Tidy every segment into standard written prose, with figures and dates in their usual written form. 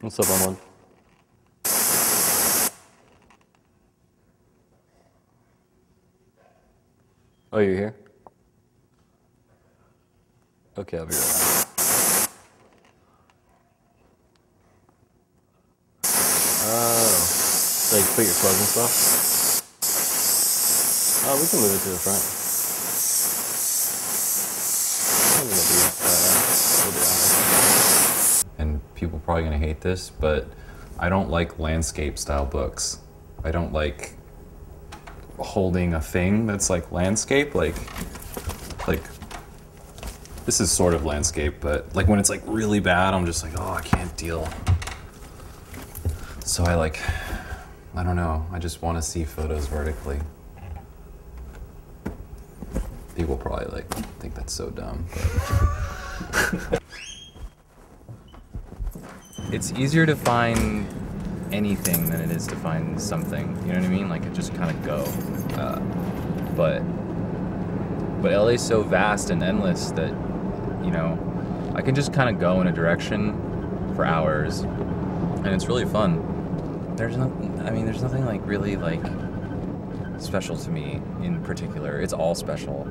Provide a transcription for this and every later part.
What's up, Amon? Oh, you're here? Okay, I'll be right back. Oh, like put your clothes and stuff? Oh, we can move it to the front. And people are probably gonna hate this, but I don't like landscape style books. I don't like holding a thing that's like landscape, like this is sort of landscape, but like when it's like really bad, I'm just like, oh, I can't deal. So I don't know, I just want to see photos vertically. People probably like think that's so dumb, but it's easier to find anything than it is to find something. You know what I mean? Like it just kind of go. But LA's so vast and endless that, you know, I can just kind of go in a direction for hours, and it's really fun. There's nothing like really like special to me in particular. It's all special.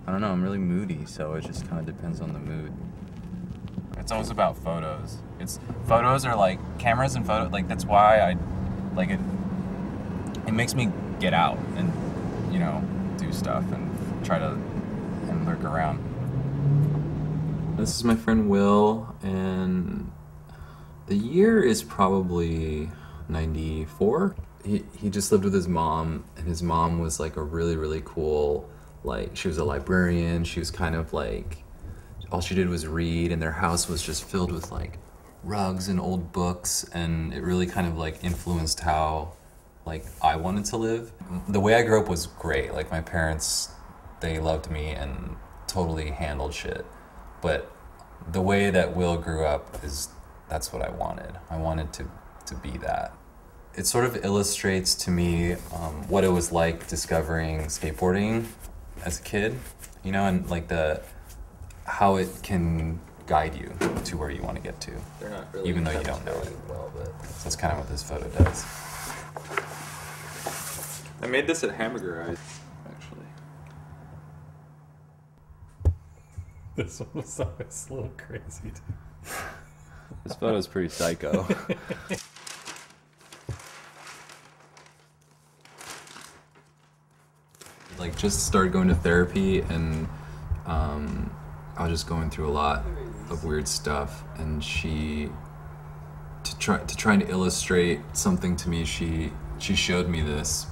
I don't know, I'm really moody, so it just kind of depends on the mood. It's always about photos. Photos are like, cameras and photos, like that's why I, like it makes me get out and, you know, do stuff and try to, and lurk around. This is my friend Will, and the year is probably 94. He just lived with his mom, and his mom was like a really, really cool, like, she was a librarian. She was kind of like, all she did was read, and their house was just filled with like rugs and old books, and it really kind of like influenced how like I wanted to live. The way I grew up was great. Like my parents, they loved me and totally handled shit. But the way that Will grew up that's what I wanted. I wanted to be that. It sort of illustrates to me what it was like discovering skateboarding as a kid, you know, and like how it can guide you to where you want to get to. They're not really, even though you don't know it. Well, but so that's kind of what this photo does. I made this at Hamburger Eyes, actually. This one was always a little crazy, too. This photo's pretty psycho. Like just started going to therapy, and I was just going through a lot of weird stuff, and trying to illustrate something to me, she showed me this.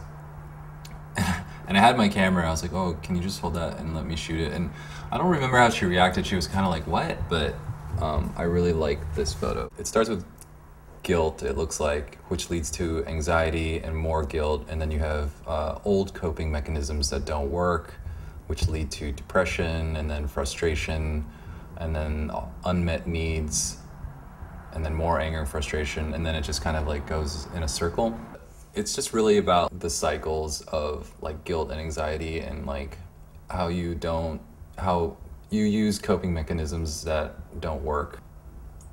And I had my camera, I was like, oh, can you just hold that and let me shoot it? And I don't remember how she reacted. She was kind of like, what? But I really like this photo. It starts with guilt, it looks like, which leads to anxiety and more guilt. And then you have old coping mechanisms that don't work, which lead to depression, and then frustration, and then unmet needs, and then more anger and frustration. And then it just kind of like goes in a circle. It's just really about the cycles of like guilt and anxiety, and like how you use coping mechanisms that don't work.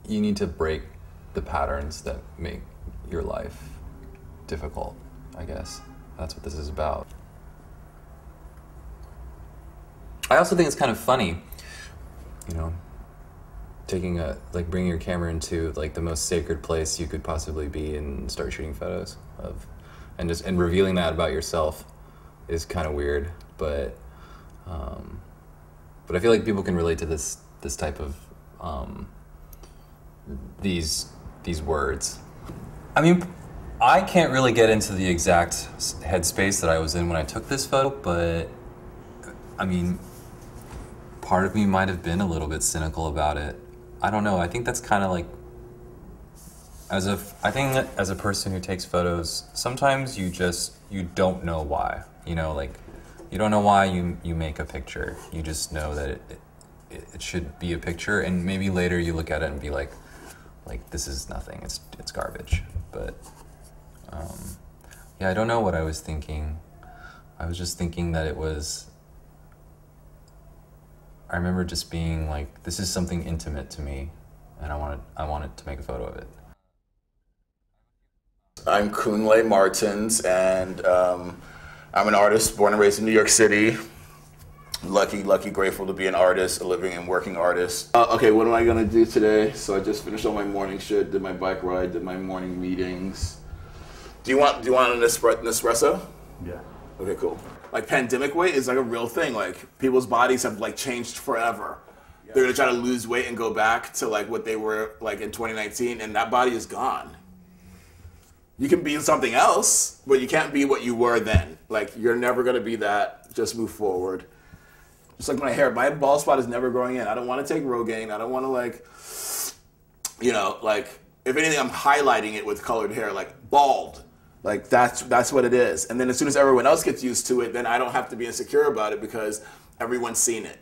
You need to break the patterns that make your life difficult, I guess. That's what this is about. I also think it's kind of funny, you know, bringing your camera into like the most sacred place you could possibly be and start shooting photos of, and revealing that about yourself is kind of weird, but I feel like people can relate to this type of these words. I mean, I can't really get into the exact headspace that I was in when I took this photo, but I mean, part of me might have been a little bit cynical about it. I don't know. I think that's kind of like, I think that as a person who takes photos, sometimes you don't know why. You know, like, you don't know why you make a picture. You just know that it should be a picture, and maybe later you look at it and be like this is nothing. It's garbage. But yeah, I don't know what I was thinking. I was just thinking that it was I remember just being like, this is something intimate to me, and I wanted to make a photo of it. I'm Kunle Martins, and I'm an artist born and raised in New York City. Lucky, grateful to be an artist, a living and working artist. Okay, what am I gonna do today? So I just finished all my morning shit, did my bike ride, did my morning meetings. Do you want an espresso? Yeah. Okay, cool. Like pandemic weight is like a real thing. Like people's bodies have like changed forever. Yeah. They're gonna try to lose weight and go back to like what they were like in 2019, and that body is gone. You can be something else, but you can't be what you were then. Like you're never gonna be that. Just move forward. Just like my hair, my bald spot is never growing in. I don't want to take Rogaine. I don't want to like, you know, like if anything, I'm highlighting it with colored hair, like bald. Like that's what it is. And then as soon as everyone else gets used to it, then I don't have to be insecure about it because everyone's seen it.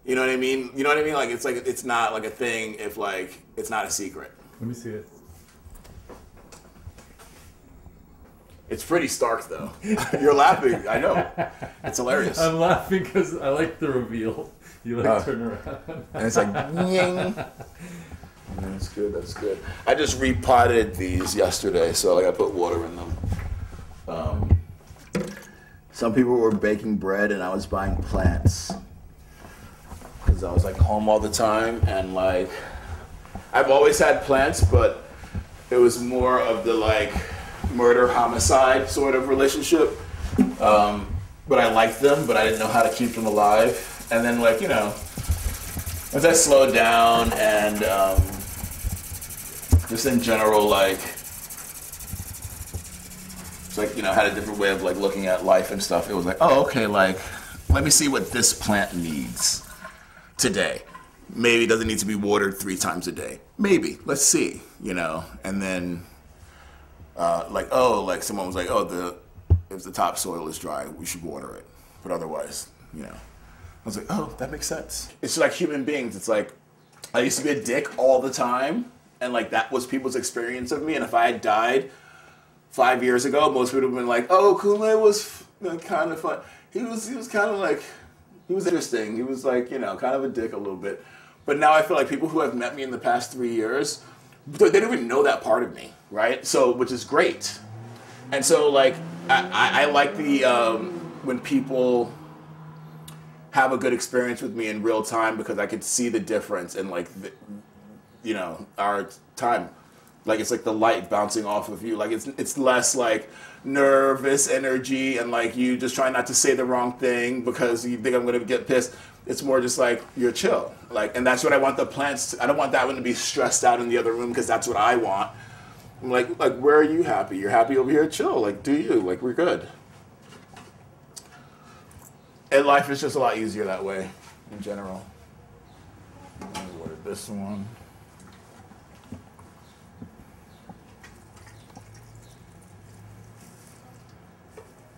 You know what I mean? You know what I mean? Like it's not like a thing if like it's not a secret. Let me see it. It's pretty stark though. You're laughing. I know. It's hilarious. I'm laughing because I like the reveal. You like turn around. And it's like, ying. That's good, that's good. I just repotted these yesterday, so like I put water in them. Some people were baking bread and I was buying plants. Because I was like home all the time and like, I've always had plants, but it was more of the like, murder-homicide sort of relationship. But I liked them, but I didn't know how to keep them alive. And then like, you know, once I slowed down and just in general, like, it's like, you know, had a different way of like looking at life and stuff. It was like, oh, okay, like, let me see what this plant needs today. Maybe it doesn't need to be watered 3 times a day. Maybe, let's see, you know, and then like, oh, like someone was like, oh, if the topsoil is dry, we should water it. But otherwise, you know, I was like, oh, that makes sense. It's like human beings. It's like, I used to be a dick all the time. And like, that was people's experience of me. And if I had died 5 years ago, most people would have been like, oh, Kunle was kind of fun. He was kind of like, he was interesting. He was like, you know, kind of a dick a little bit. But now I feel like people who have met me in the past 3 years, they don't even know that part of me, right? So, which is great. And so, like, I like the, when people have a good experience with me in real time because I could see the difference in, like, you know, our time. Like, it's like the light bouncing off of you. Like, it's less, like, nervous energy and, like, you just try not to say the wrong thing because you think I'm going to get pissed. It's more just like, you're chill. Like, and that's what I want the plants to, I don't want that one to be stressed out in the other room because that's what I want. I'm like, where are you happy? You're happy over here? Chill. Like, do you? Like, we're good. And life is just a lot easier that way, in general. Let me order this one.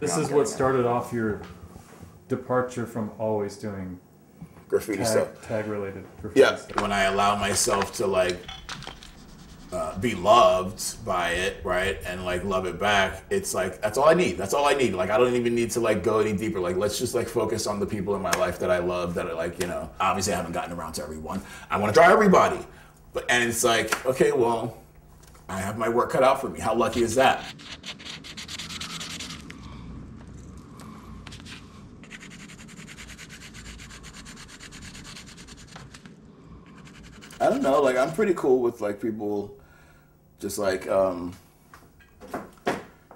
This is what started off your departure from always doing graffiti stuff. Tag-related graffiti stuff. When I allow myself to, like, be loved by it, right, and like love it back, it's like that's all I need. That's all I need. Like I don't even need to like go any deeper. Like let's just like focus on the people in my life that I love, that are like, you know, obviously I haven't gotten around to everyone. I want to try everybody, but and it's like, okay, well, I have my work cut out for me. How lucky is that? I don't know. Like I'm pretty cool with like people. Just like, you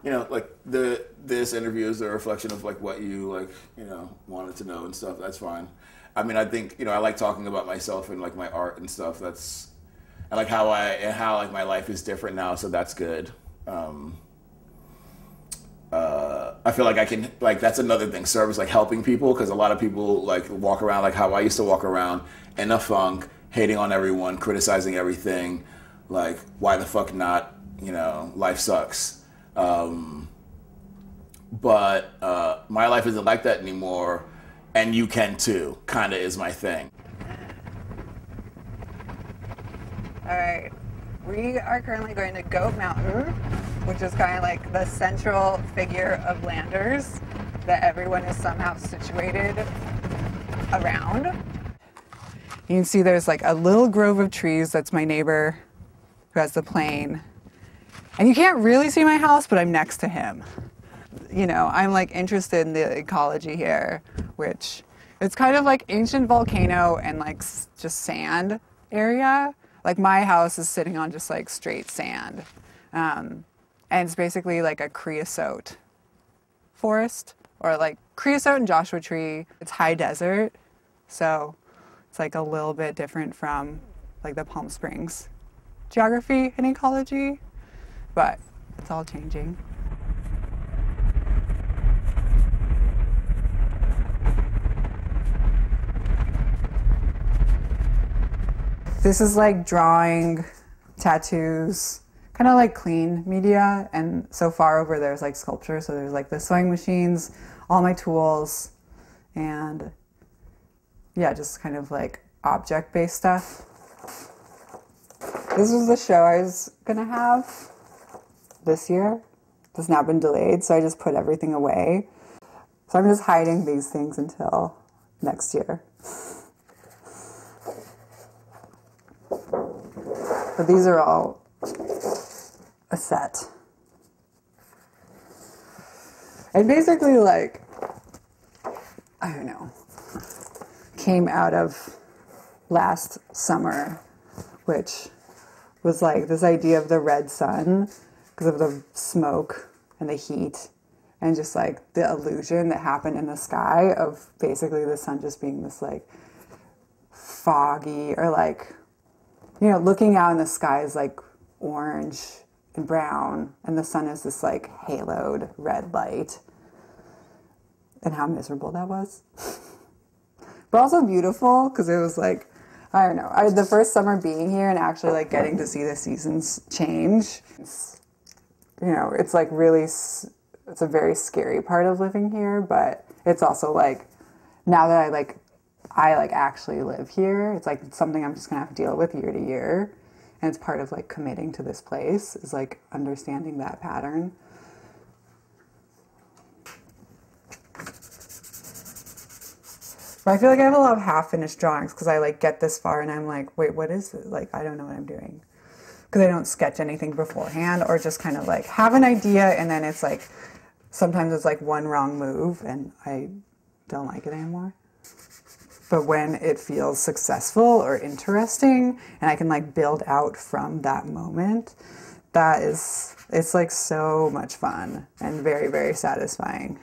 know, like this interview is a reflection of like what you like, you know, wanted to know and stuff. That's fine. I mean, I think, you know, I like talking about myself and like my art and stuff. That's, and like how like my life is different now. So that's good. I feel like I can, like, that's another thing, service, like helping people. Cause a lot of people like walk around like how I used to walk around in a funk, hating on everyone, criticizing everything. Like, why the fuck not? You know, life sucks. But my life isn't like that anymore, and you can too, kind of is my thing. All right, we are currently going to Goat Mountain, which is kind of like the central figure of Landers that everyone is somehow situated around. You can see there's like a little grove of trees. That's my neighbor who has the plane. And you can't really see my house, but I'm next to him. You know, I'm like interested in the ecology here, which it's kind of like ancient volcano and like just sand area. Like my house is sitting on just like straight sand. And it's basically like a creosote forest, or like creosote and Joshua tree. It's high desert, so it's like a little bit different from like the Palm Springs geography and ecology, but it's all changing. This is like drawing, tattoos, kind of like clean media, and so far over there's like sculpture, so there's like the sewing machines, all my tools, and yeah, just kind of like object-based stuff. This was the show I was gonna have this year. It's now been delayed, so I just put everything away. So I'm just hiding these things until next year. But these are all a set. And basically, like, I don't know, came out of last summer, which was like this idea of the red sun because of the smoke and the heat and just like the illusion that happened in the sky of basically the sun just being this like foggy, or like, you know, looking out in the sky is like orange and brown, and the sun is this like haloed red light, and how miserable that was. But also beautiful, because it was like, I don't know, the first summer being here and actually like getting to see the seasons change. You know, it's like really, it's a very scary part of living here, but it's also like, now that I actually live here, it's like something I'm just gonna have to deal with year to year. And it's part of like committing to this place, is like understanding that pattern. But I feel like I have a lot of half-finished drawings because I like get this far and I'm like, wait, what is it? Like, I don't know what I'm doing. Because I don't sketch anything beforehand, or just kind of like have an idea and then it's like, sometimes it's like one wrong move and I don't like it anymore. But when it feels successful or interesting and I can like build out from that moment, it's like so much fun and very, very satisfying.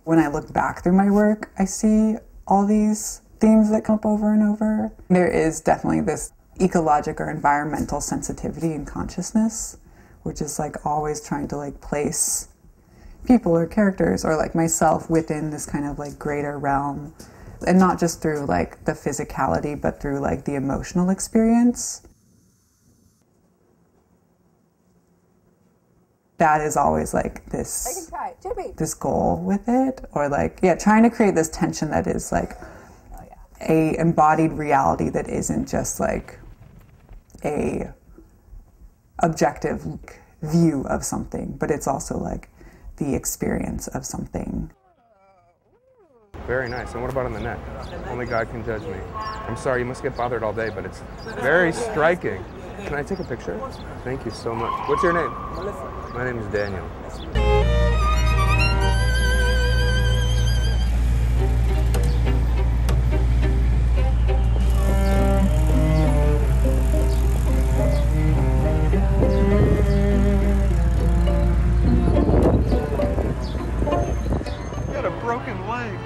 When I look back through my work, I see all these themes that come up over and over. There is definitely this ecologic or environmental sensitivity and consciousness, which is like always trying to like place people or characters or like myself within this kind of like greater realm, and not just through like the physicality, but through like the emotional experience. That is always like this goal with it, or like, yeah, trying to create this tension that is like a embodied reality that isn't just like a objective view of something, but it's also like the experience of something. Very nice. And what about on the neck? Only God can judge me. I'm sorry, you must get bothered all day, but it's very striking. Can I take a picture? Thank you so much. What's your name? Melissa. My name is Daniel. You got a broken leg.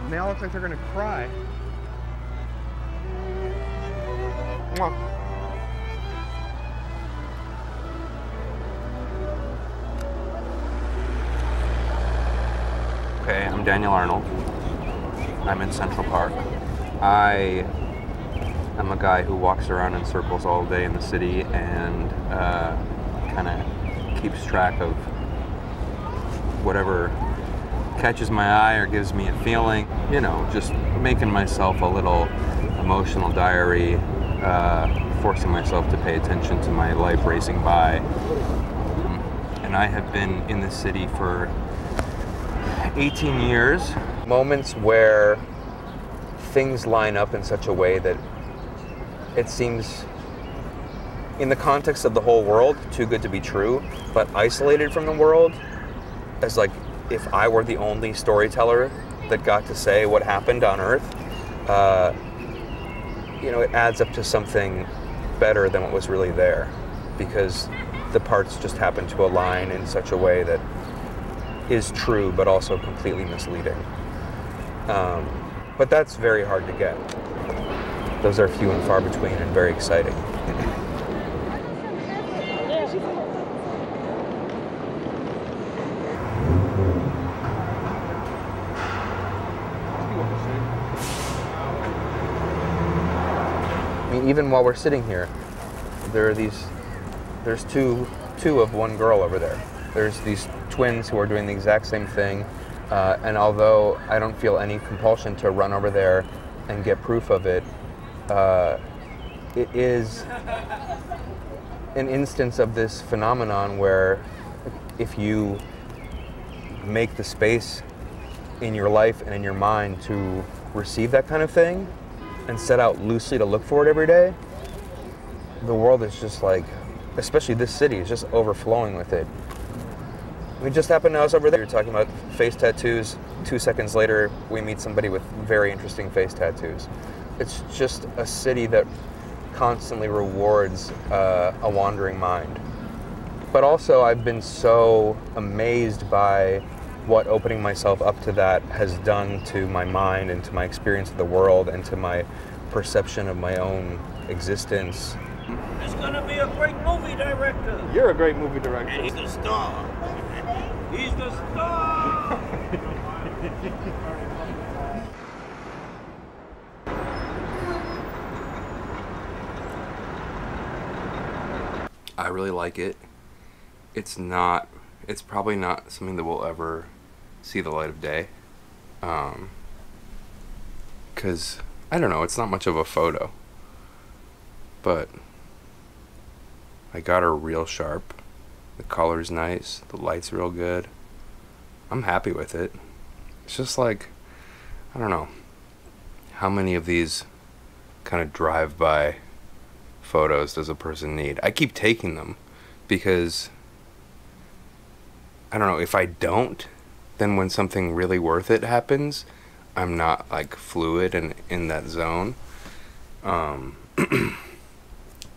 They all look like they're gonna cry. Mwah. Okay, I'm Daniel Arnold. I'm in Central Park. I am a guy who walks around in circles all day in the city and kind of keeps track of whatever catches my eye or gives me a feeling. You know, just making myself a little emotional diary, forcing myself to pay attention to my life racing by. And I have been in the city for 18 years. Moments where things line up in such a way that it seems, in the context of the whole world, too good to be true, but isolated from the world, as like if I were the only storyteller that got to say what happened on Earth, you know, it adds up to something better than what was really there, because the parts just happen to align in such a way that is true, but also completely misleading. But that's very hard to get. Those are few and far between and very exciting. I mean, even while we're sitting here, there's two of one girl over there. There's these twins who are doing the exact same thing, and although I don't feel any compulsion to run over there and get proof of it, it is an instance of this phenomenon where if you make the space in your life and in your mind to receive that kind of thing and set out loosely to look for it every day, the world is just like, especially this city, is just overflowing with it. We just happened to us over there. You're talking about face tattoos. 2 seconds later, we meet somebody with very interesting face tattoos. It's just a city that constantly rewards a wandering mind. But also, I've been so amazed by what opening myself up to that has done to my mind and to my experience of the world and to my perception of my own existence. It's gonna be a great movie director. You're a great movie director. And he's the star. He's the star. I really like it. It's probably not something that will ever see the light of day. 'Cause, I don't know, it's not much of a photo. But I got her real sharp. The color's nice, the light's real good. I'm happy with it. It's just like, I don't know, how many of these kind of drive-by photos does a person need? I keep taking them because, I don't know, if I don't, then when something really worth it happens, I'm not like fluid and in that zone.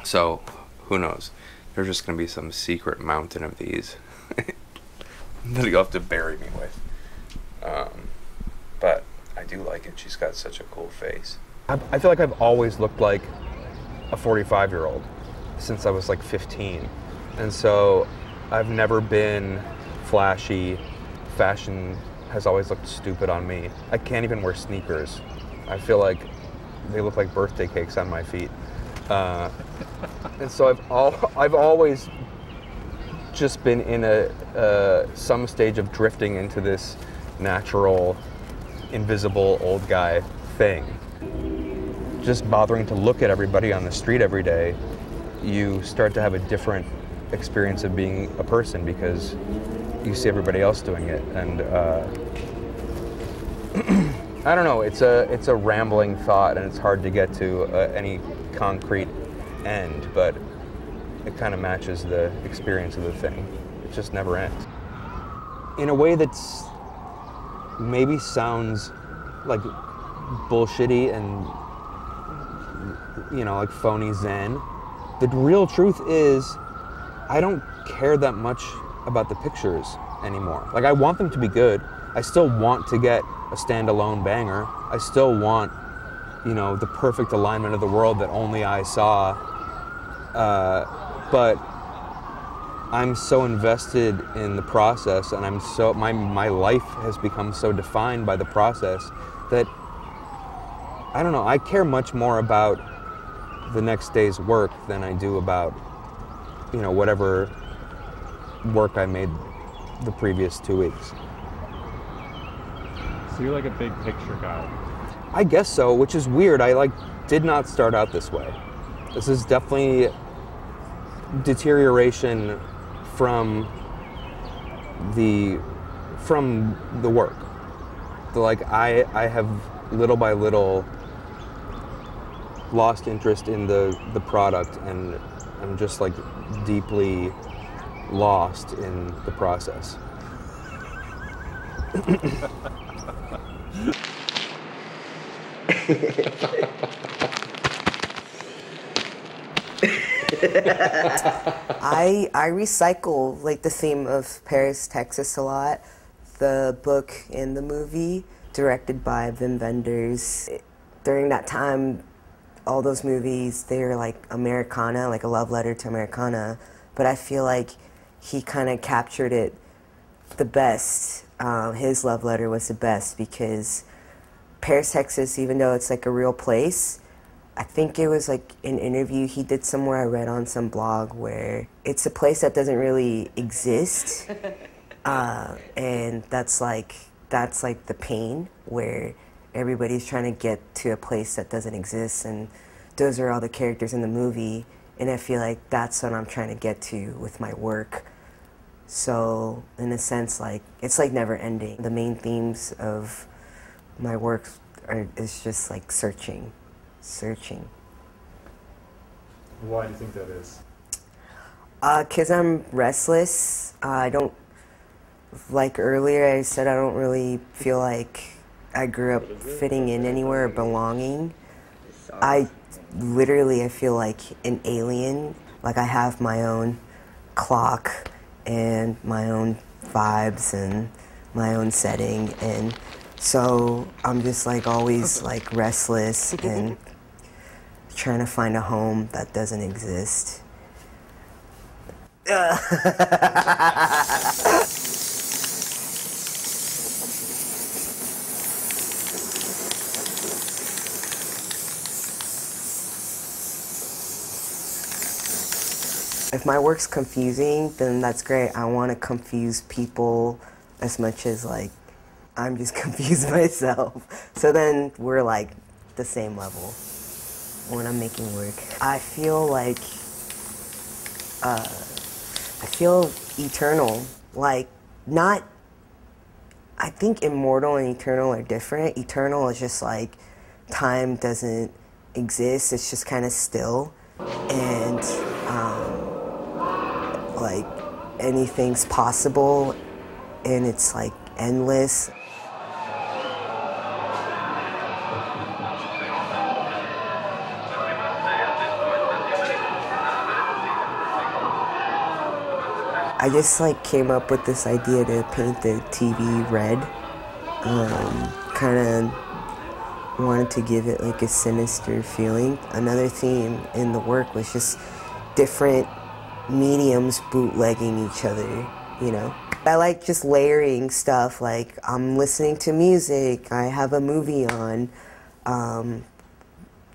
So, who knows? There's just gonna be some secret mountain of these that you'll have to bury me with. But I do like it. She's got such a cool face. I feel like I've always looked like a 45-year-old since I was like 15. And so I've never been flashy. Fashion has always looked stupid on me. I can't even wear sneakers. I feel like they look like birthday cakes on my feet. And so I've always just been in some stage of drifting into this natural, invisible old guy thing. Just bothering to look at everybody on the street every day, you start to have a different experience of being a person because you see everybody else doing it. And I don't know, it's a rambling thought and it's hard to get to any concrete end, but it kind of matches the experience of the thing. It just never ends. In a way that's maybe sounds like bullshitty and, you know, like phony zen. The real truth is I don't care that much about the pictures anymore. Like, I want them to be good. I still want to get a standalone banger. I still want, you know, the perfect alignment of the world that only I saw. But I'm so invested in the process, and I'm so my life has become so defined by the process that I don't know. I care much more about the next day's work than I do about, you know, whatever work I made the previous 2 weeks. So you're like a big picture guy. I guess so, which is weird. I did not start out this way. This is definitely deterioration from the work. I have little by little lost interest in the product, and I'm just like deeply lost in the process. I recycle like the theme of Paris, Texas a lot. The book and the movie, directed by Wim Wenders. During that time, all those movies, they were like Americana, like a love letter to Americana. But I feel like he kind of captured it the best. His love letter was the best because Paris, Texas, even though it's like a real place, I think it was like an interview he did somewhere I read on some blog where it's a place that doesn't really exist. And that's like the pain where everybody's trying to get to a place that doesn't exist, and those are all the characters in the movie, and I feel like that's what I'm trying to get to with my work. So in a sense, like it's like never ending. The main themes of my work is just like searching. Why do you think that is? 'Cause I'm restless. I don't, like earlier I said, I don't really feel like I grew up fitting in anywhere or belonging. I feel like an alien. Like I have my own clock and my own vibes and my own setting, and so I'm just like always like restless and trying to find a home that doesn't exist. If my work's confusing, then that's great. I want to confuse people as much as like I'm just confused myself. So then we're like the same level when I'm making work. I feel like I feel eternal. Like not, I think immortal and eternal are different. Eternal is just like time doesn't exist. It's just kind of still, and like anything's possible, and it's like endless. I just like came up with this idea to paint the TV red. Kind of wanted to give it like a sinister feeling. Another theme in the work was just different mediums bootlegging each other, you know? I like just layering stuff, like I'm listening to music, I have a movie on,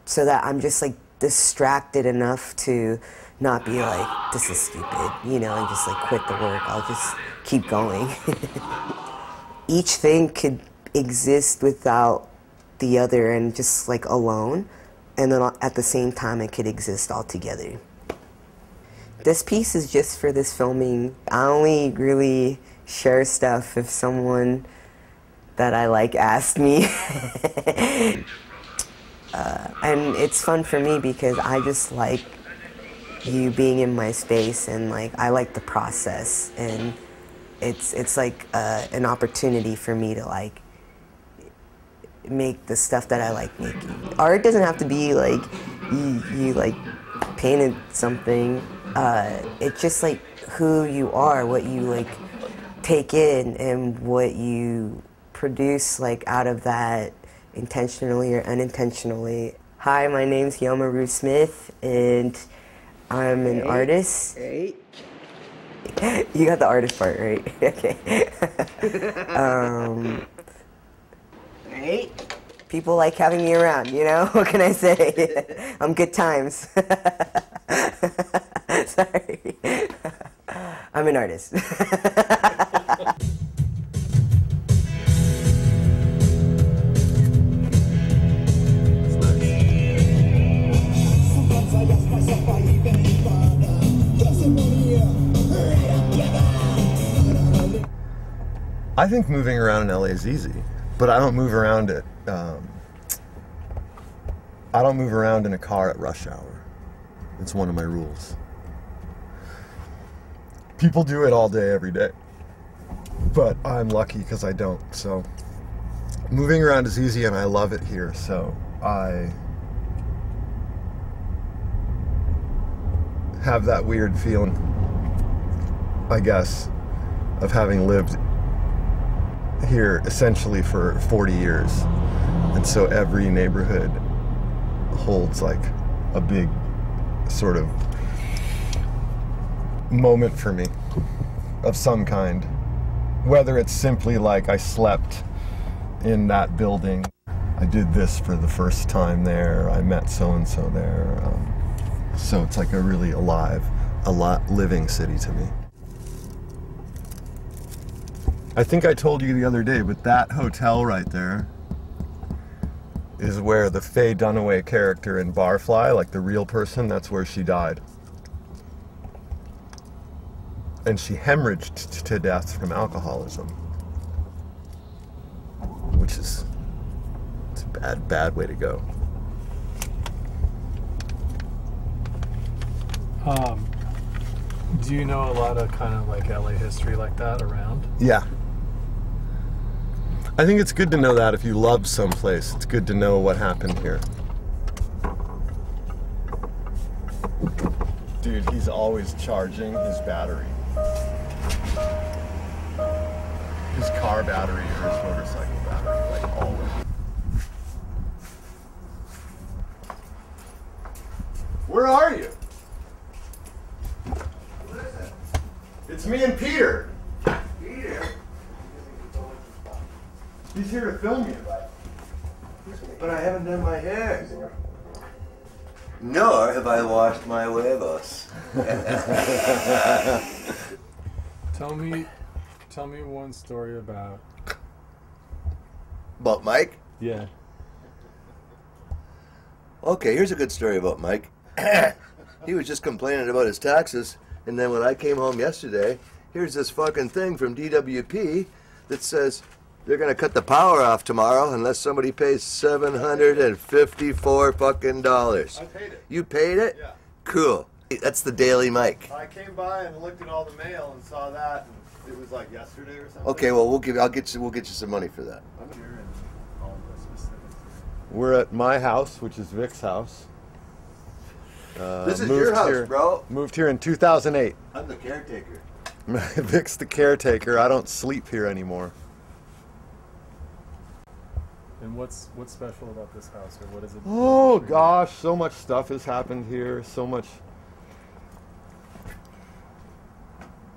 so that I'm just like distracted enough to not be like, this is stupid, you know, and just like quit the work. I'll just keep going. Each thing could exist without the other and just like alone, and then at the same time it could exist all together. This piece is just for this filming. I only really share stuff if someone that I like asked me. And it's fun for me because I just like you being in my space, and like I like the process, and it's like an opportunity for me to like make the stuff that I like making. Art doesn't have to be like you like painted something. It's just like who you are, what you like take in, and what you produce like out of that, intentionally or unintentionally. Hi, my name's Yomaru Smith, and I'm an artist. Right. You got the artist part, right? Okay. Right. People like having me around, you know? What can I say? I'm good times. Sorry. I'm an artist. I think moving around in LA is easy, but I don't move around it. I don't move around in a car at rush hour. It's one of my rules. People do it all day, every day. But I'm lucky because I don't. So moving around is easy and I love it here. So I have that weird feeling, I guess, of having lived here essentially for 40 years. And so every neighborhood holds like a big sort of moment for me of some kind. Whether it's simply like I slept in that building, I did this for the first time there, I met so-and-so there. So it's like a really alive, living city to me. I think I told you the other day, but that hotel right there is where the Faye Dunaway character in Barfly, like the real person, that's where she died. And she hemorrhaged to death from alcoholism. Which is, it's a bad way to go. Do you know a lot of kind of like LA history like that around? Yeah. I think it's good to know that if you love someplace. It's good to know what happened here. Dude, he's always charging his battery. His car battery or his motorcycle battery, like always. Where are you? What is it? It's me and Peter. Peter? He's here to film you. But I haven't done my hair. Nor have I washed my huevos. Tell me one story about Mike? Yeah. Okay, here's a good story about Mike. He was just complaining about his taxes, and then when I came home yesterday, here's this fucking thing from DWP that says they're gonna cut the power off tomorrow unless somebody pays $754 fucking dollars. I paid it. You paid it? Yeah. Cool. That's the Daily Mike. I came by and looked at all the mail and saw that, and it was like yesterday or something. Okay, well we'll get you some money for that. We're at my house, which is Vic's house. This is your house, here, bro. Moved here in 2008. I'm the caretaker. Vic's the caretaker. I don't sleep here anymore. And what's special about this house, or what is it? Oh gosh, so much stuff has happened here. So much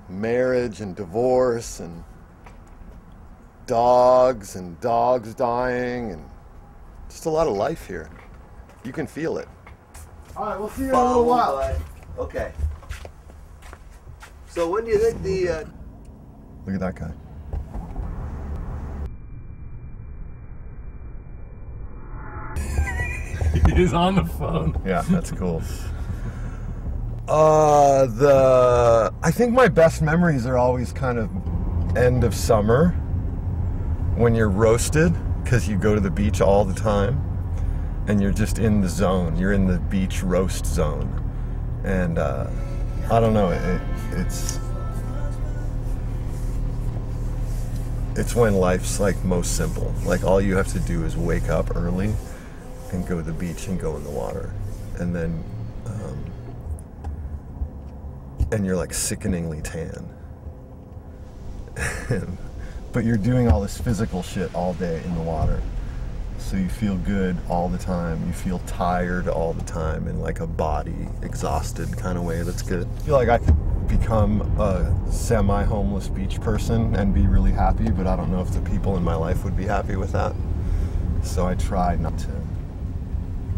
marriage and divorce and dogs dying and just a lot of life here. You can feel it. All right, we'll see you in a little while. Okay. So when do you think the... Look at that guy. He's on the phone. Yeah, that's cool. I think my best memories are always kind of end of summer when you're roasted because you go to the beach all the time and you're just in the zone. You're in the beach roast zone. And I don't know, it's when life's like most simple. Like all you have to do is wake up early and go to the beach and go in the water. And then and you're like sickeningly tan. But you're doing all this physical shit all day in the water. So you feel good all the time. You feel tired all the time in like a body exhausted kind of way that's good. I feel like I could become a semi-homeless beach person and be really happy, but I don't know if the people in my life would be happy with that. So I try not to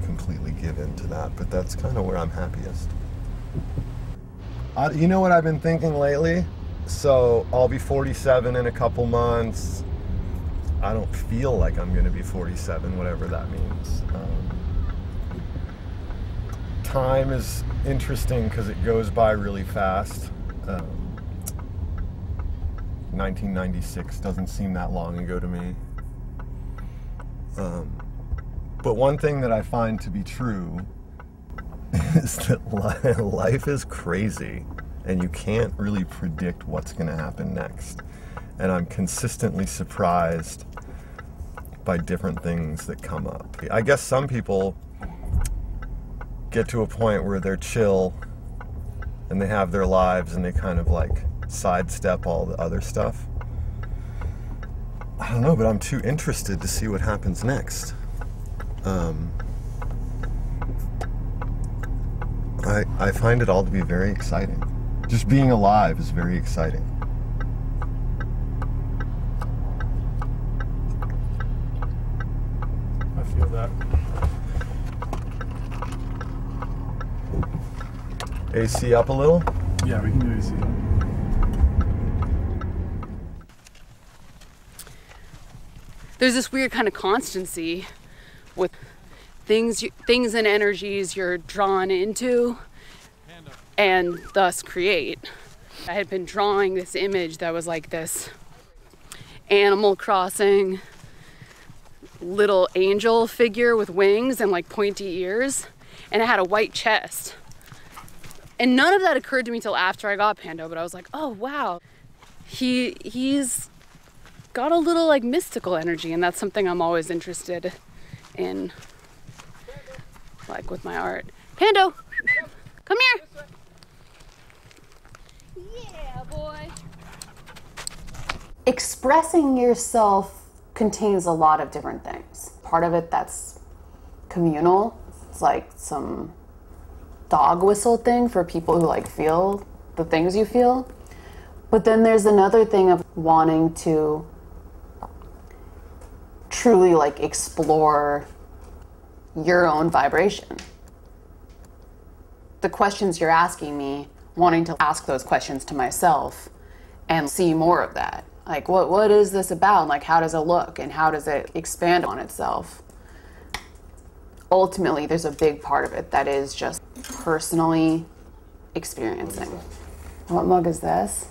completely give in to that, but that's kind of where I'm happiest. You know what I've been thinking lately? So I'll be 47 in a couple months. I don't feel like I'm going to be 47, whatever that means. Time is interesting because it goes by really fast. 1996 doesn't seem that long ago to me. But one thing that I find to be true is that life is crazy and you can't really predict what's going to happen next. And I'm consistently surprised by different things that come up. I guess some people get to a point where they're chill and they have their lives and they kind of like sidestep all the other stuff. I don't know, but I'm too interested to see what happens next. I find it all to be very exciting. Just being alive is very exciting. I feel that. AC up a little? Yeah, we can do AC. There's this weird kind of constancy with things and energies you're drawn into and thus create. I had been drawing this image that was like this Animal Crossing little angel figure with wings and like pointy ears, and it had a white chest. And none of that occurred to me till after I got Pando, but I was like, oh wow, he's got a little like mystical energy, and that's something I'm always interested in, like with my art. Pando, come here. Yeah, boy. Expressing yourself contains a lot of different things. Part of it that's communal. It's like some dog whistle thing for people who like feel the things you feel. But then there's another thing of wanting to truly like explore your own vibration. The questions you're asking me, wanting to ask those questions to myself and see more of that. Like what is this about? Like how does it look and how does it expand on itself? Ultimately, there's a big part of it that is just personally experiencing. What mug is this?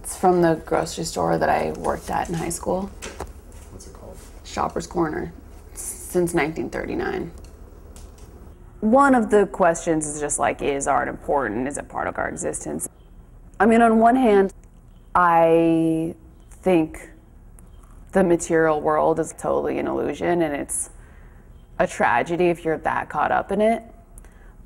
It's from the grocery store that I worked at in high school. What's it called? Shopper's Corner. Since 1939. One of the questions is just like, is art important? Is it part of our existence? I mean, on one hand, I think the material world is totally an illusion and it's a tragedy if you're that caught up in it.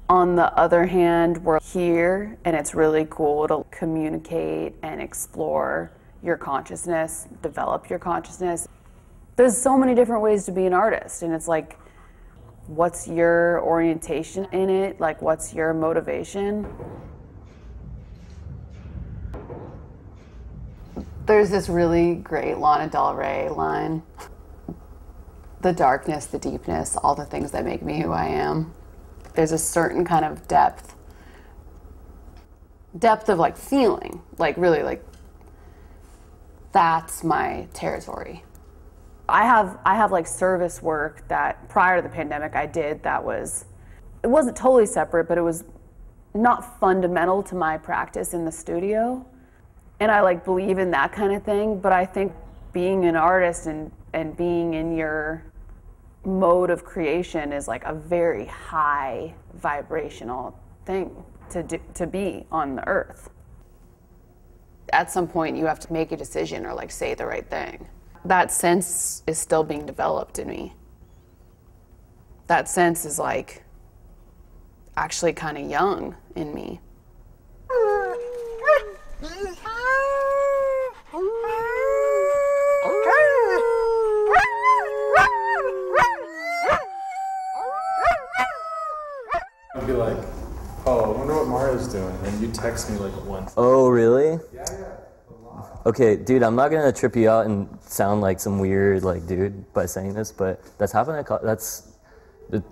On the other hand, we're here and it's really cool to communicate and explore your consciousness, develop your consciousness. There's so many different ways to be an artist, and it's like, what's your orientation in it? Like, what's your motivation? There's this really great Lana Del Rey line. The darkness, the deepness, all the things that make me who I am. There's a certain kind of depth of like feeling, like really like, that's my territory. I have like service work that prior to the pandemic I did that it wasn't totally separate, but it was not fundamental to my practice in the studio. And I like believe in that kind of thing, but I think being an artist and being in your mode of creation is like a very high vibrational thing to be on the earth. At some point you have to make a decision or like say the right thing. That sense is still being developed in me. That sense is like actually kind of young in me. I'd be like, oh, I wonder what Mario's doing, and you text me like once. Oh, really? Yeah. Okay, dude, I'm not gonna trip you out and sound like some weird like dude by saying this, but that's happened.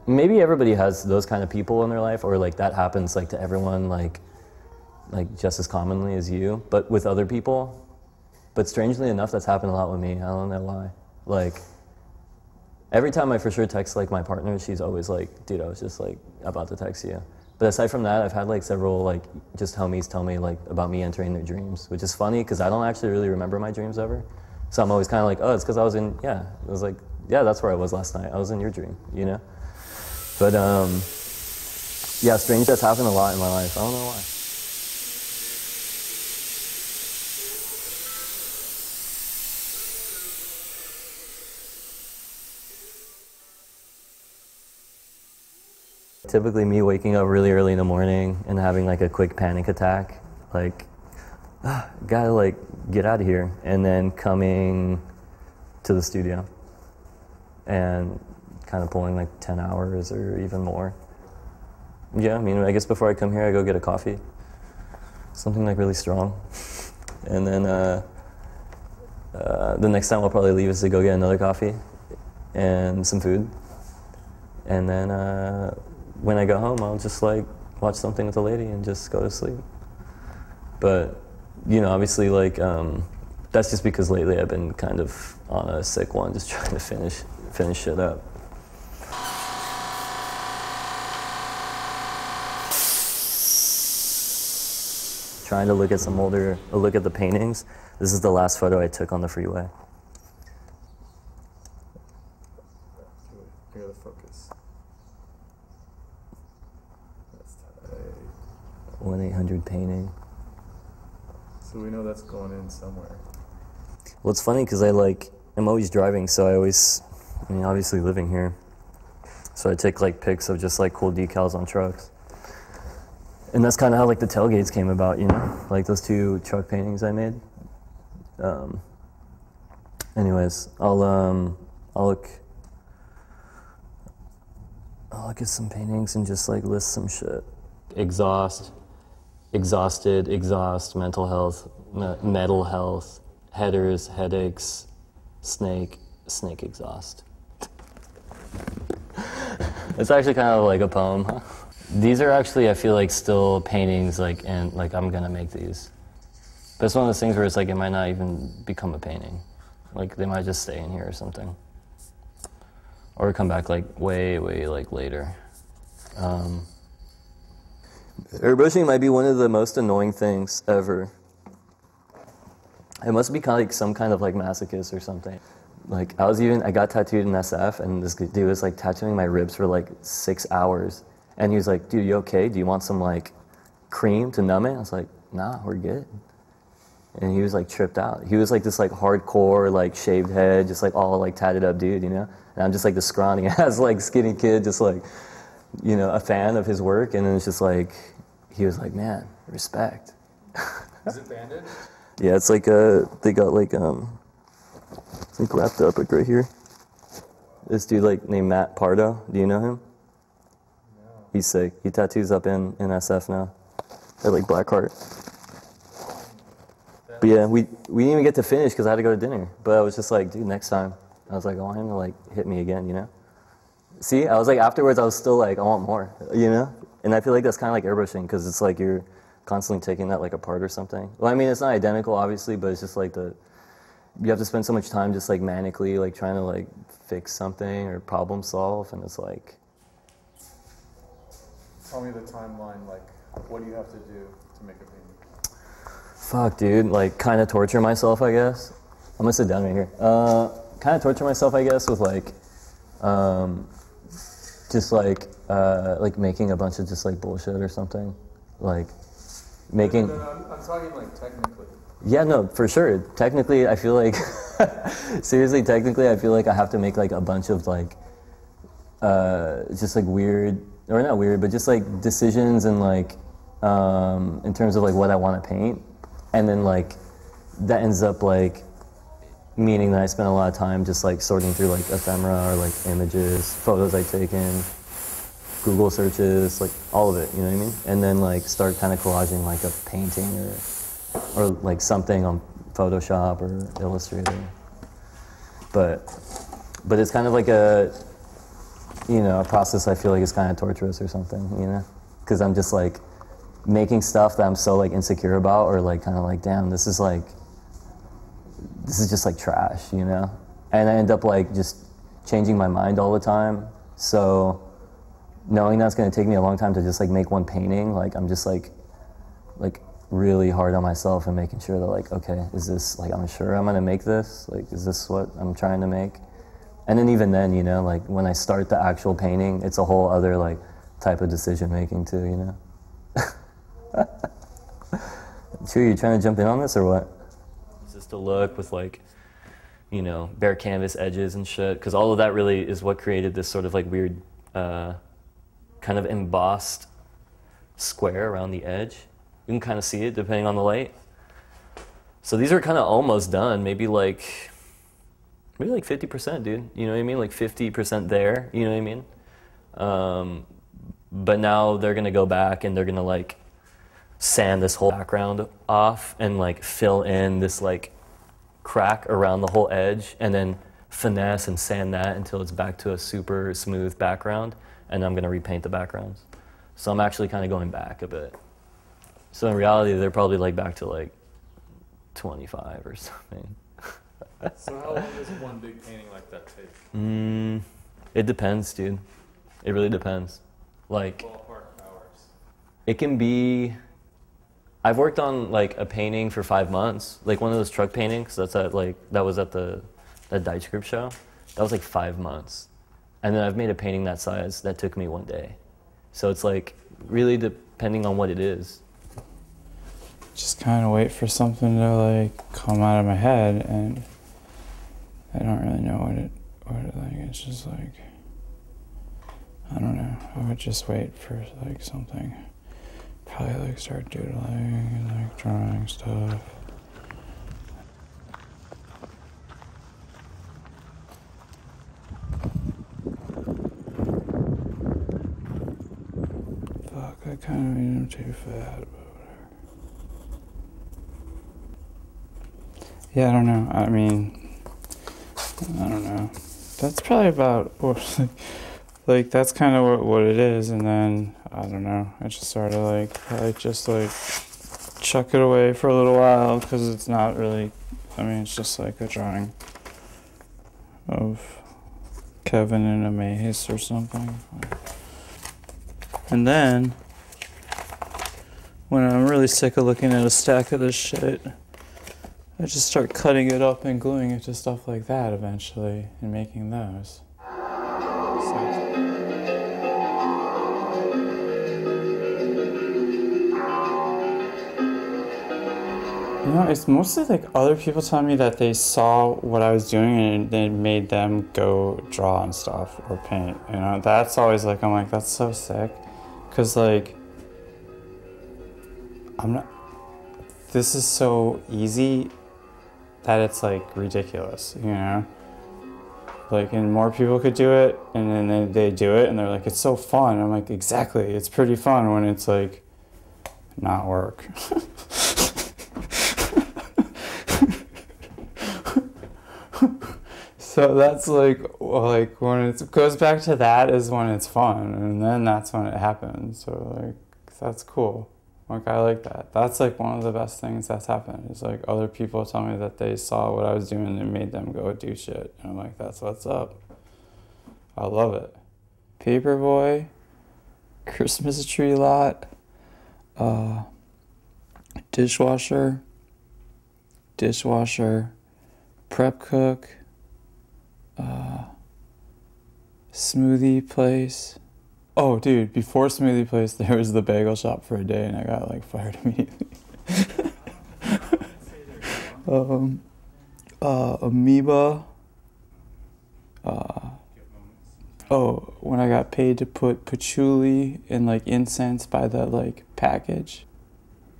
Maybe everybody has those kind of people in their life, or like that happens like to everyone like just as commonly as you, but with other people. But strangely enough, that's happened a lot with me. I don't know why. Like every time I for sure text like my partner, she's always like, dude, I was just like about to text you. But aside from that, I've had like several like just homies tell me like about me entering their dreams, which is funny because I don't actually really remember my dreams ever. So I'm always kind of like, oh, it's because I was in, yeah. I was like, yeah, that's where I was last night. I was in your dream, you know? But yeah, strange that's happened a lot in my life. I don't know why. Typically me waking up really early in the morning and having like a quick panic attack, like, gotta like get out of here, and then coming to the studio and kind of pulling like 10 hours or even more. Yeah, I mean, I guess before I come here, I go get a coffee, something like really strong. And then the next time I'll probably leave is to go get another coffee and some food. And then when I go home, I'll just like watch something with a lady and just go to sleep. But, you know, obviously like, that's just because lately I've been kind of on a sick one, just trying to finish shit up. Trying to look at some older, look at the paintings. This is the last photo I took on the freeway. I gotta focus. That's tight. 1-800 painting. So we know that's going in somewhere. Well, it's funny because I'm always driving, so I mean, obviously living here. So I take like pics of just like cool decals on trucks. And that's kind of how like the tailgates came about, you know, like those 2 truck paintings I made. Anyways, I'll look at some paintings and just like list some shit. Exhaust, exhausted, exhaust, mental health, mental health, headers, headaches, snake, snake exhaust. It's actually kind of like a poem, huh? These are actually, I feel like, still paintings, like, and like I'm gonna make these. But it's one of those things where it's like it might not even become a painting. Like they might just stay in here or something, or come back like way like later. Airbrushing might be one of the most annoying things ever. It must be kind of like some kind of like masochist or something. Like I got tattooed in SF, and this dude was like tattooing my ribs for like 6 hours. And he was like, dude, you okay? Do you want some like cream to numb it? I was like, nah, we're good. And he was like tripped out. He was like this like hardcore, like shaved head, just like all like tatted up dude, you know? And I'm just like the scrawny ass like skinny kid, just like, you know, a fan of his work. And then it's just like, he was like, man, respect. Is it banded? Yeah, it's like they got like it's like wrapped up like right here. This dude like named Matt Pardo. Do you know him? No. He's sick. He tattoos up in SF now. At like Blackheart. But yeah, we didn't even get to finish because I had to go to dinner. But I was just like, dude, next time. I was like, I want him to like hit me again, you know? See, I was like, afterwards I was still like, I want more, you know? And I feel like that's kind of like airbrushing because it's like you're constantly taking that like apart or something. Well, I mean, it's not identical, obviously, but it's just like you have to spend so much time just like manically like trying to like fix something or problem solve, and it's like. Tell me the timeline, like, what do you have to do to make a painting? Fuck, dude, like kind of torture myself, I guess. I'm gonna sit down right here. Kind of torture myself, I guess, with like, just like making a bunch of just like bullshit or something, like making. No, I'm talking like technically. Yeah, no, for sure. Technically, I feel like, seriously, technically, I feel like I have to make like a bunch of like, just like weird, or not weird, but just like decisions and like, in terms of like what I want to paint, and then like, that ends up like, meaning that I spend a lot of time just like sorting through like ephemera or like images, photos I've taken, Google searches, like all of it, you know what I mean? And then like start kind of collaging like a painting or like something on Photoshop or Illustrator. But it's kind of like a process I feel like is kind of torturous or something, you know? Because I'm just like making stuff that I'm so like insecure about, or like kind of like, damn, this is just like trash, you know? And I end up like just changing my mind all the time. So knowing that's going to take me a long time to just like make one painting, like I'm just like really hard on myself and making sure that like, okay, is this like, I'm sure I'm going to make this? Like, is this what I'm trying to make? And then even then, you know, like when I start the actual painting, it's a whole other like type of decision making too, you know? Chew, you trying to jump in on this or what? Is this the look with like, you know, bare canvas edges and shit? Because all of that really is what created this sort of like weird, kind of embossed square around the edge. You can kind of see it depending on the light. So these are kind of almost done, maybe like 50%, dude. You know what I mean? Like 50% there, you know what I mean? But now they're gonna go back and they're gonna like sand this whole background off and like fill in this like crack around the whole edge and then finesse and sand that until it's back to a super smooth background, and I'm gonna repaint the backgrounds. So I'm actually kind of going back a bit. So in reality, they're probably like back to like 25 or something. So how long does one big painting like that take? It depends, dude. It really depends. Like, ballpark hours. It can be, I've worked on like a painting for 5 months, like one of those truck paintings that was at that Dice Group show. That was like 5 months. And then I've made a painting that size that took me 1 day. So it's like really depending on what it is. Just kind of wait for something to like come out of my head, and I don't really know what it like. It's just like, I don't know. I would just wait for like something. Probably like start doodling and like drawing stuff. Fuck, I kind of made him too fat, but whatever. Yeah, I don't know. I mean, I don't know. That's probably about like that's kind of what it is, and then I don't know. I just sort of like just like chuck it away for a little while because it's not really. I mean, it's just like a drawing of Kevin in a maze or something. And then when I'm really sick of looking at a stack of this shit, I just start cutting it up and gluing it to stuff like that eventually and making those. You know, it's mostly like other people telling me that they saw what I was doing and it made them go draw and stuff or paint. You know, that's always like, I'm like, that's so sick. Cause like, this is so easy that it's like ridiculous, you know? Like, and more people could do it, and then they do it and they're like, it's so fun. I'm like, exactly, it's pretty fun when it's like not work. So that's like when it goes back to that is when it's fun, and then that's when it happens. So like, that's cool. Like, I like that. That's like one of the best things that's happened is like other people tell me that they saw what I was doing and made them go do shit. And I'm like, that's what's up. I love it. Paperboy, Christmas tree lot, dishwasher, prep cook, smoothie place. Oh, dude, before smoothie place, there was the bagel shop for a day, and I got like fired immediately. Amoeba. When I got paid to put patchouli and like incense by the like package.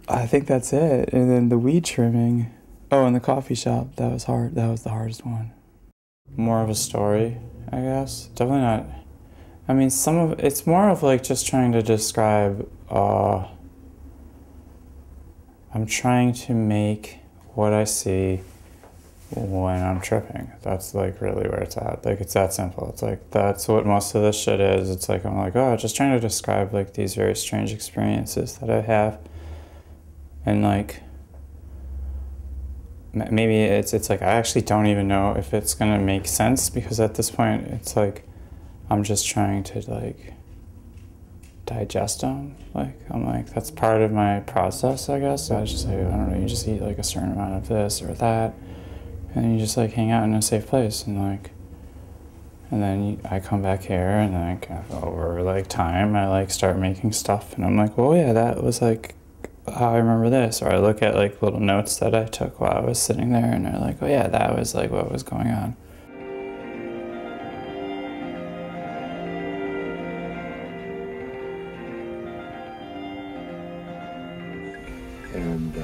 I think that's it. And then the weed trimming. Oh, and the coffee shop. That was hard. That was the hardest one. More of a story, I guess. Definitely not. I mean, it's more of like just trying to describe, I'm trying to make what I see when I'm tripping. That's like really where it's at. Like, it's that simple. It's like, that's what most of this shit is. It's like, I'm like, just trying to describe like these very strange experiences that I have. And like, maybe it's like, I actually don't even know if it's gonna make sense, because at this point, it's like, I'm just trying to like digest them. Like, I'm like, that's part of my process, I guess. So I just like, I don't know, you just eat like a certain amount of this or that, and then you just like hang out in a safe place, and like, and then I come back here, and like over like time, I like start making stuff, and I'm like, well, yeah, that was like how I remember this. Or I look at like little notes that I took while I was sitting there, and they're like, oh yeah, that was like what was going on. And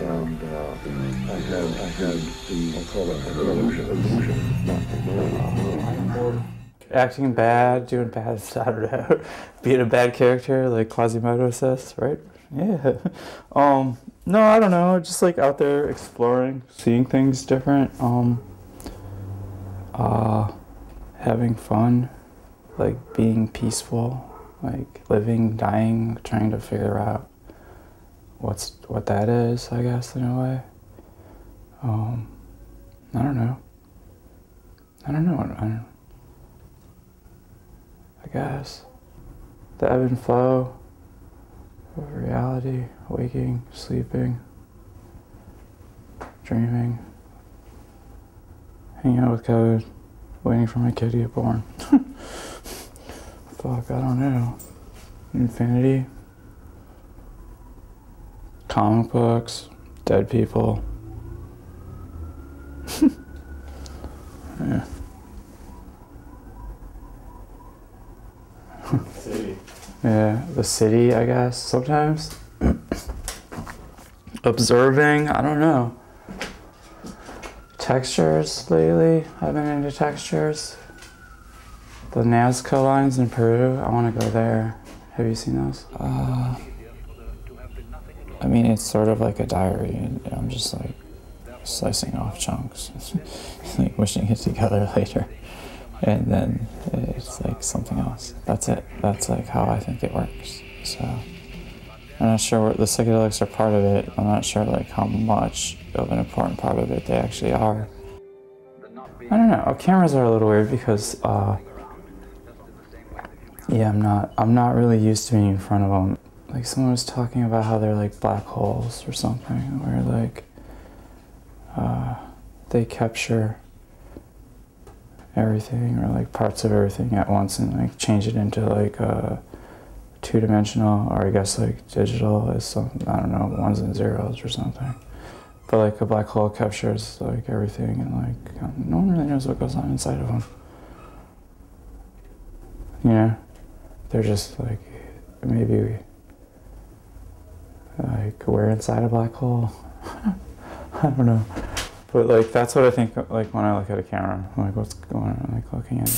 I have the, I'll call it illusion. Acting bad, doing bad, Sarde, being a bad character like Quasimodo says, right? Yeah. No, I don't know. Just like out there exploring, seeing things different. Having fun, like being peaceful, like living, dying, trying to figure out what that is, I guess, in a way. I don't know. I guess. The ebb and flow of reality, waking, sleeping, dreaming, hanging out with code, waiting for my kid to get born. Fuck, I don't know. Infinity. Comic books, dead people. Yeah. City. Yeah, the city, I guess, sometimes. Observing, I don't know. Textures lately, I've been into textures. The Nazca lines in Peru, I want to go there. Have you seen those? I mean, it's sort of like a diary, and I'm just like slicing off chunks, like wishing it together later. And then it's like something else. That's it. That's like how I think it works. So I'm not sure what the psychedelics are part of it. I'm not sure like how much of an important part of it they actually are. I don't know. Cameras are a little weird because yeah, I'm not really used to being in front of them. Like someone was talking about how they're like black holes or something, where like they capture everything or like parts of everything at once and like change it into like two-dimensional, or I guess like digital is something, I don't know, ones and zeros or something. But like a black hole captures like everything, and like no one really knows what goes on inside of them. You know, they're just like, maybe like we're inside a black hole. I don't know. But like that's what I think like when I look at a camera. I'm like, what's going on? I'm like looking at it.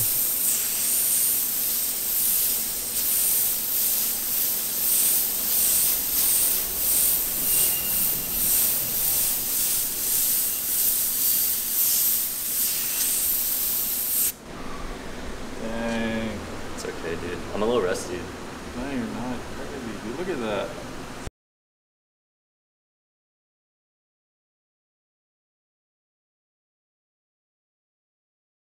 Dang. It's okay, dude. I'm a little rusty. No, you're not. Crazy. Look at that.